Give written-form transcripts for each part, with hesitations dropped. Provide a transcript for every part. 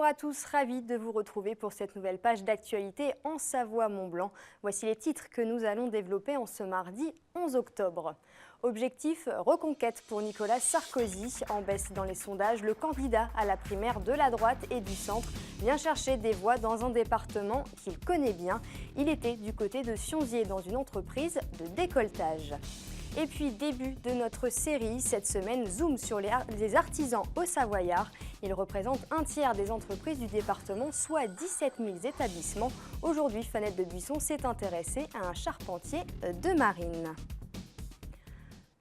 Bonjour à tous, ravi de vous retrouver pour cette nouvelle page d'actualité en Savoie-Mont-Blanc. Voici les titres que nous allons développer en ce mardi 11 octobre. Objectif, reconquête pour Nicolas Sarkozy. En baisse dans les sondages, le candidat à la primaire de la droite et du centre vient chercher des voix dans un département qu'il connaît bien. Il était du côté de Sionzier dans une entreprise de décolletage. Et puis, début de notre série, cette semaine, zoom sur les artisans haut-savoyards. Ils représentent un tiers des entreprises du département, soit 17 000 établissements. Aujourd'hui, Fanette de Buisson s'est intéressée à un charpentier de marine.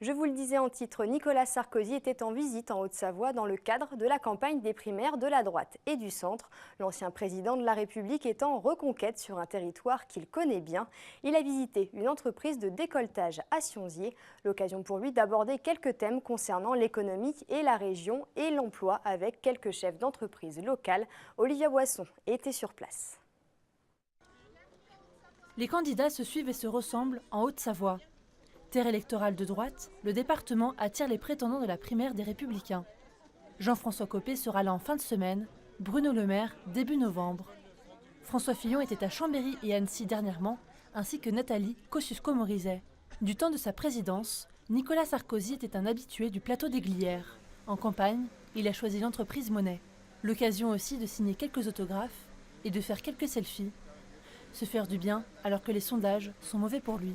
Je vous le disais en titre, Nicolas Sarkozy était en visite en Haute-Savoie dans le cadre de la campagne des primaires de la droite et du centre. L'ancien président de la République est en reconquête sur un territoire qu'il connaît bien. Il a visité une entreprise de décolletage à Sionzier. L'occasion pour lui d'aborder quelques thèmes concernant l'économie et la région et l'emploi avec quelques chefs d'entreprise locales. Olivia Boisson était sur place. Les candidats se suivent et se ressemblent en Haute-Savoie. Terre électorale de droite, le département attire les prétendants de la primaire des Républicains. Jean-François Copé sera là en fin de semaine, Bruno Le Maire début novembre. François Fillon était à Chambéry et Annecy dernièrement, ainsi que Nathalie Kosciusko-Morizet. Du temps de sa présidence, Nicolas Sarkozy était un habitué du plateau des Glières. En campagne, il a choisi l'entreprise Monet. L'occasion aussi de signer quelques autographes et de faire quelques selfies. Se faire du bien alors que les sondages sont mauvais pour lui.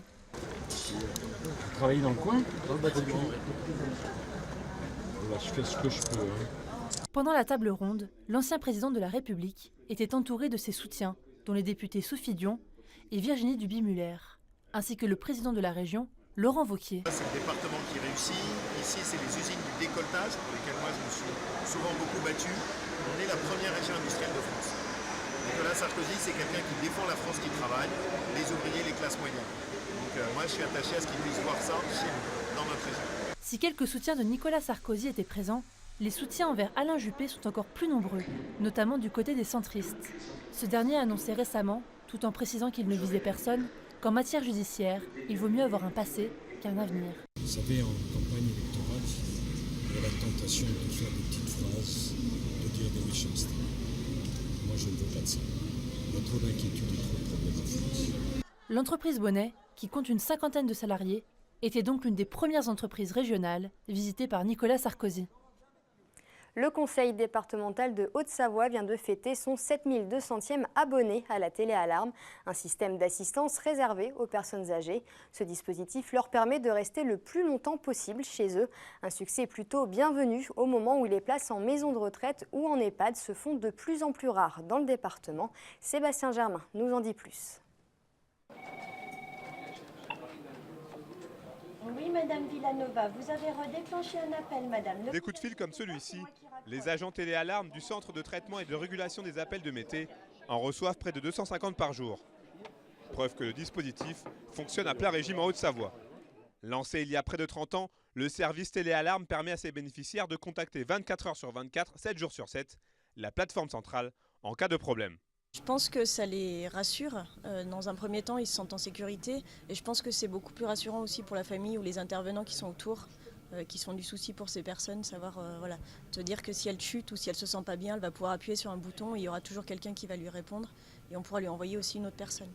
Je travaille dans le coin, dans le bâtiment. Voilà, je fais ce que je peux. Pendant la table ronde, l'ancien président de la République était entouré de ses soutiens, dont les députés Sophie Dion et Virginie Duby-Muller, ainsi que le président de la région, Laurent Wauquiez. C'est le département qui réussit. Ici, c'est les usines du décolletage, pour lesquelles moi je me suis souvent beaucoup battu. On est la première région industrielle de France. Nicolas Sarkozy, c'est quelqu'un qui défend la France qui travaille, les ouvriers, les classes moyennes. Moi, je suis attaché à ce qu'ils puissent voir ça chez nous, dans notre région. Si quelques soutiens de Nicolas Sarkozy étaient présents, les soutiens envers Alain Juppé sont encore plus nombreux, notamment du côté des centristes. Ce dernier a annoncé récemment, tout en précisant qu'il ne visait personne, qu'en matière judiciaire, il vaut mieux avoir un passé qu'un avenir. Vous savez, en campagne électorale, il y a la tentation de faire des petites phrases, de dire des méchancetés. Moi, je ne veux pas de ça. Il y a trop d'inquiétudes et trop de problèmes en France. L'entreprise Bonnet, qui compte une cinquantaine de salariés, était donc l'une des premières entreprises régionales visitées par Nicolas Sarkozy. Le conseil départemental de Haute-Savoie vient de fêter son 7200e abonné à la téléalarme, un système d'assistance réservé aux personnes âgées. Ce dispositif leur permet de rester le plus longtemps possible chez eux. Un succès plutôt bienvenu au moment où les places en maison de retraite ou en EHPAD se font de plus en plus rares dans le département. Sébastien Germain nous en dit plus. Oui, Madame Villanova, vous avez redéclenché un appel, Madame. Des coups de fil comme celui-ci, les agents téléalarmes du Centre de traitement et de régulation des appels de Mété en reçoivent près de 250 par jour. Preuve que le dispositif fonctionne à plein régime en Haute-Savoie. Lancé il y a près de 30 ans, le service téléalarme permet à ses bénéficiaires de contacter 24 heures sur 24, 7 jours sur 7, la plateforme centrale en cas de problème. Je pense que ça les rassure. Dans un premier temps, ils se sentent en sécurité. Et je pense que c'est beaucoup plus rassurant aussi pour la famille ou les intervenants qui sont autour, qui sont du souci pour ces personnes. Savoir, te dire que si elle chute ou si elle se sent pas bien, elle va pouvoir appuyer sur un bouton et il y aura toujours quelqu'un qui va lui répondre. Et on pourra lui envoyer aussi une autre personne.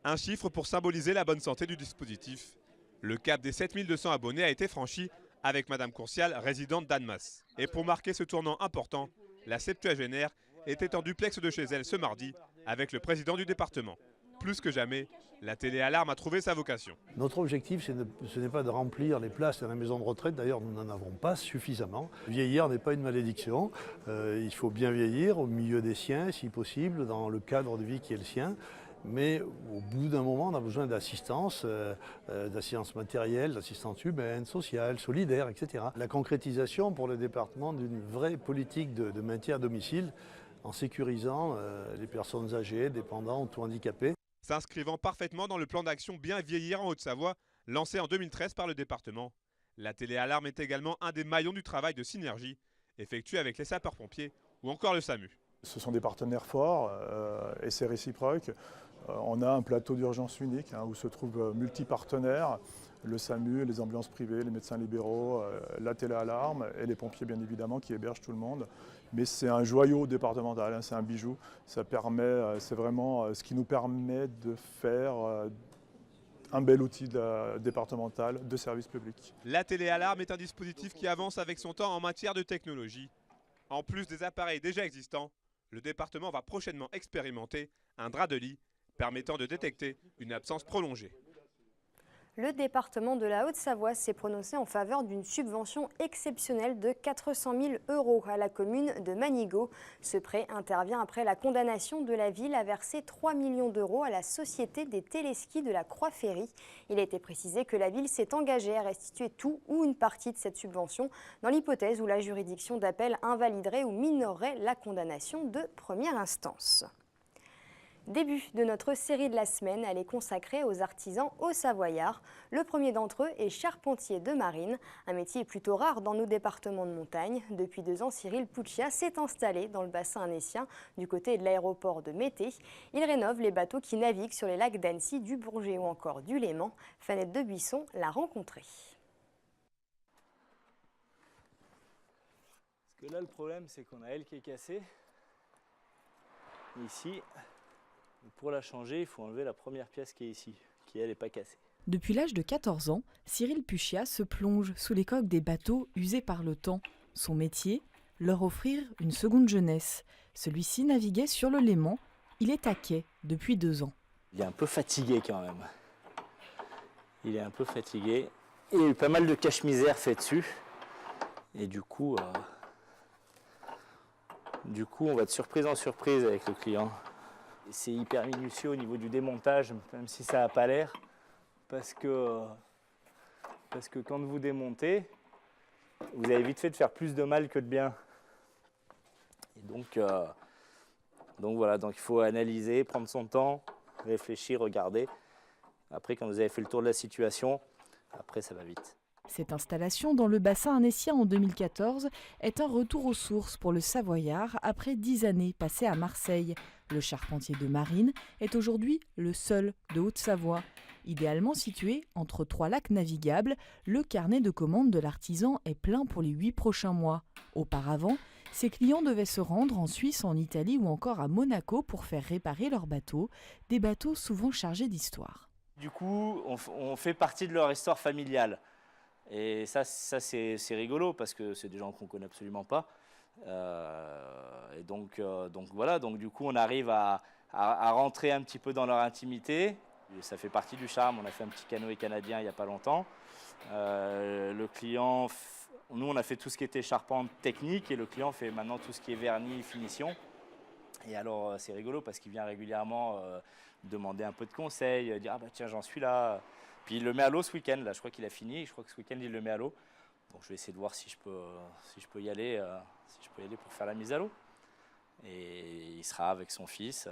Un chiffre pour symboliser la bonne santé du dispositif. Le cap des 7200 abonnés a été franchi avec Madame Courcial, résidente d'Annemasse. Et pour marquer ce tournant important, la septuagénaire était en duplex de chez elle ce mardi avec le président du département. Plus que jamais, la téléalarme a trouvé sa vocation. Notre objectif, ce n'est pas de remplir les places à la maison de retraite. D'ailleurs, nous n'en avons pas suffisamment. Vieillir n'est pas une malédiction. Il faut bien vieillir au milieu des siens, si possible, dans le cadre de vie qui est le sien. Mais au bout d'un moment, on a besoin d'assistance matérielle, d'assistance humaine, sociale, solidaire, etc. La concrétisation pour le département d'une vraie politique de maintien à domicile en sécurisant les personnes âgées, dépendantes ou handicapées. S'inscrivant parfaitement dans le plan d'action Bien vieillir en Haute-Savoie, lancé en 2013 par le département. La téléalarme est également un des maillons du travail de synergie, effectué avec les sapeurs-pompiers ou encore le SAMU. Ce sont des partenaires forts et c'est réciproque. On a un plateau d'urgence unique où se trouvent multi-partenaires le SAMU, les ambulances privées, les médecins libéraux, la téléalarme et les pompiers bien évidemment qui hébergent tout le monde. Mais c'est un joyau départemental, hein, c'est un bijou. Ça permet, c'est vraiment ce qui nous permet de faire un bel outil départemental de service public. La téléalarme est un dispositif qui avance avec son temps en matière de technologie. En plus des appareils déjà existants, le département va prochainement expérimenter un drap de lit permettant de détecter une absence prolongée. Le département de la Haute-Savoie s'est prononcé en faveur d'une subvention exceptionnelle de 400 000 € à la commune de Manigot. Ce prêt intervient après la condamnation de la ville à verser 3 millions d'euros à la Société des téléskis de la Croix-Ferry. Il a été précisé que la ville s'est engagée à restituer tout ou une partie de cette subvention dans l'hypothèse où la juridiction d'appel invaliderait ou minorerait la condamnation de première instance. Début de notre série de la semaine, elle est consacrée aux artisans haut-savoyards. Le premier d'entre eux est charpentier de marine, un métier plutôt rare dans nos départements de montagne. Depuis 2 ans, Cyril Puccia s'est installé dans le bassin annécien, du côté de l'aéroport de Mété. Il rénove les bateaux qui naviguent sur les lacs d'Annecy, du Bourget ou encore du Léman. Fanette de Buisson l'a rencontré. Parce que là, le problème, c'est qu'on a elle qui est cassée. Ici. Pour la changer, il faut enlever la première pièce qui est ici, qui elle n'est pas cassée. Depuis l'âge de 14 ans, Cyril Puccia se plonge sous les coques des bateaux usés par le temps. Son métier, leur offrir une seconde jeunesse. Celui-ci naviguait sur le Léman. Il est à quai depuis 2 ans. Il est un peu fatigué quand même. Il est un peu fatigué. Il y a eu pas mal de cache-misère fait dessus. Et du coup, on va de surprise en surprise avec le client. C'est hyper minutieux au niveau du démontage, même si ça n'a pas l'air, parce que quand vous démontez, vous avez vite fait de faire plus de mal que de bien. Et donc voilà, donc il faut analyser, prendre son temps, réfléchir, regarder. Après, quand vous avez fait le tour de la situation, après ça va vite. Cette installation dans le bassin annécien en 2014 est un retour aux sources pour le Savoyard après 10 années passées à Marseille. Le charpentier de marine est aujourd'hui le seul de Haute-Savoie. Idéalement situé entre 3 lacs navigables, le carnet de commandes de l'artisan est plein pour les 8 prochains mois. Auparavant, ses clients devaient se rendre en Suisse, en Italie ou encore à Monaco pour faire réparer leurs bateaux, des bateaux souvent chargés d'histoire. Du coup, on fait partie de leur histoire familiale. Et ça c'est rigolo parce que c'est des gens qu'on ne connaît absolument pas. Et donc voilà, donc du coup on arrive à rentrer un petit peu dans leur intimité. Et ça fait partie du charme. On a fait un petit canoë canadien il n'y a pas longtemps. Le client, nous on a fait tout ce qui était charpente technique et le client fait maintenant tout ce qui est vernis, finition. Et alors c'est rigolo parce qu'il vient régulièrement demander un peu de conseils, dire ah bah tiens j'en suis là. Puis il le met à l'eau ce week-end, là je crois qu'il a fini, je crois que ce week-end il le met à l'eau. Donc je vais essayer de voir si je peux y aller pour faire la mise à l'eau. Et il sera avec son fils,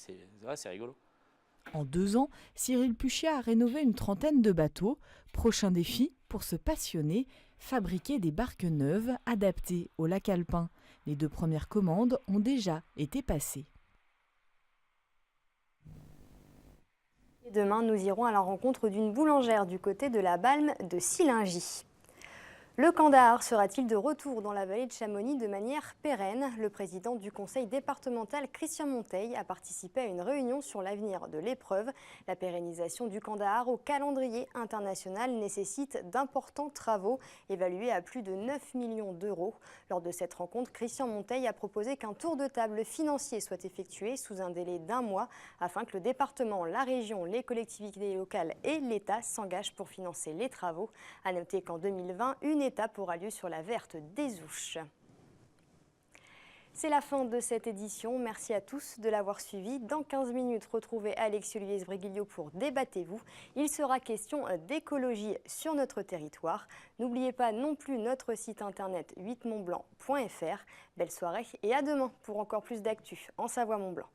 et ouais, c'est rigolo. En 2 ans, Cyril Puccia a rénové une trentaine de bateaux. Prochain défi, pour se passionner, fabriquer des barques neuves adaptées au lac alpin. Les 2 premières commandes ont déjà été passées. Demain, nous irons à la rencontre d'une boulangère du côté de la Balme de Sillingy. Le Kandahar sera-t-il de retour dans la vallée de Chamonix de manière pérenne? Le président du conseil départemental, Christian Monteil, a participé à une réunion sur l'avenir de l'épreuve. La pérennisation du Kandahar au calendrier international nécessite d'importants travaux, évalués à plus de 9 millions d'euros. Lors de cette rencontre, Christian Monteil a proposé qu'un tour de table financier soit effectué sous un délai d'1 mois afin que le département, la région, les collectivités locales et l'État s'engagent pour financer les travaux. À noter qu'en 2020, une étape aura lieu sur la Verte des Ouches. C'est la fin de cette édition. Merci à tous de l'avoir suivi. Dans 15 minutes, retrouvez Alex-Olivier Sbreguilio pour Débattez-vous. Il sera question d'écologie sur notre territoire. N'oubliez pas non plus notre site internet 8montblanc.fr. Belle soirée et à demain pour encore plus d'actu en Savoie-Mont-Blanc.